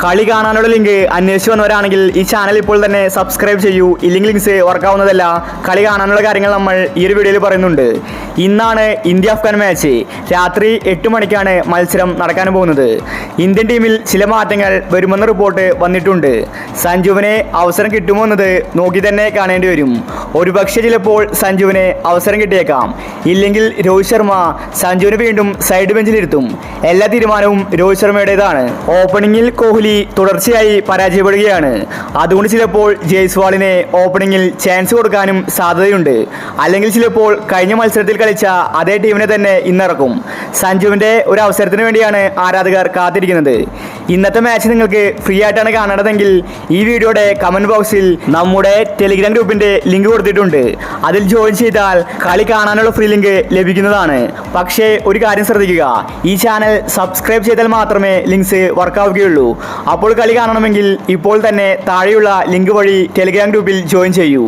കളി കാണാനുള്ള ലിങ്ക് അന്വേഷിച്ച് വന്നവരാണെങ്കിൽ ഈ ചാനൽ ഇപ്പോൾ തന്നെ സബ്സ്ക്രൈബ് ചെയ്യൂ. ഇല്ലെങ്കിൽ ലിങ്ക്സ് വർക്കാവുന്നതല്ല. കളി കാണാനുള്ള കാര്യങ്ങൾ നമ്മൾ ഈ ഒരു വീഡിയോയിൽ പറയുന്നുണ്ട്. ഇന്നാണ് ഇന്ത്യ അഫ്ഗാൻ മാച്ച്. രാത്രി 8 മണിക്കാണ് മത്സരം നടക്കാൻ പോകുന്നത്. ഇന്ത്യൻ ടീമിൽ ചില മാറ്റങ്ങൾ വരുമെന്ന റിപ്പോർട്ട് വന്നിട്ടുണ്ട്. സഞ്ജുവിന് അവസരം കിട്ടുമോ എന്നത് നോക്കി തന്നെ കാണേണ്ടി വരും. ഒരുപക്ഷെ ചിലപ്പോൾ സഞ്ജുവിന് അവസരം കിട്ടിയേക്കാം. ഇല്ലെങ്കിൽ രോഹിത് ശർമ്മ സഞ്ജുവിനെ വീണ്ടും സൈഡ് ബെഞ്ചിലിരുത്തും. എല്ലാ തീരുമാനവും രോഹിത് ശർമ്മയുടേതാണ്. ഓപ്പണിംഗിൽ കോഹ്ലി തുടർച്ചയായി പരാജയപ്പെടുകയാണ്. അതുകൊണ്ട് ചിലപ്പോൾ ജയ്സ്വാളിനെ ഓപ്പണിംഗിൽ ചാൻസ് കൊടുക്കാനും സാധ്യതയുണ്ട്. അല്ലെങ്കിൽ ചിലപ്പോൾ കഴിഞ്ഞ മത്സരത്തിൽ കളിച്ച അതേ ടീമിനെ തന്നെ ഇന്നിറക്കും. സഞ്ജുവിൻ്റെ ഒരു അവസരത്തിന് വേണ്ടിയാണ് ആരാധകർ കാത്തിരിക്കുന്നത്. ഇന്നത്തെ മാച്ച് നിങ്ങൾക്ക് ഫ്രീ ആയിട്ടാണ് കാണേണ്ടതെങ്കിൽ ഈ വീഡിയോയുടെ കമൻറ്റ് ബോക്സിൽ നമ്മുടെ ടെലിഗ്രാം ഗ്രൂപ്പിൻ്റെ ലിങ്ക് കൊടുത്തിട്ടുണ്ട്. അതിൽ ജോയിൻ ചെയ്താൽ കളി കാണാനുള്ള ഫ്രീ ലിങ്ക് ലഭിക്കുന്നതാണ്. പക്ഷേ ഒരു കാര്യം ശ്രദ്ധിക്കുക, ഈ ചാനൽ സബ്സ്ക്രൈബ് ചെയ്താൽ മാത്രമേ ലിങ്ക്സ് വർക്കാവുകയുള്ളൂ. അപ്പോൾ കളി കാണണമെങ്കിൽ ഇപ്പോൾ തന്നെ താഴെയുള്ള ലിങ്ക് വഴി ടെലിഗ്രാം ഗ്രൂപ്പിൽ ജോയിൻ ചെയ്യൂ.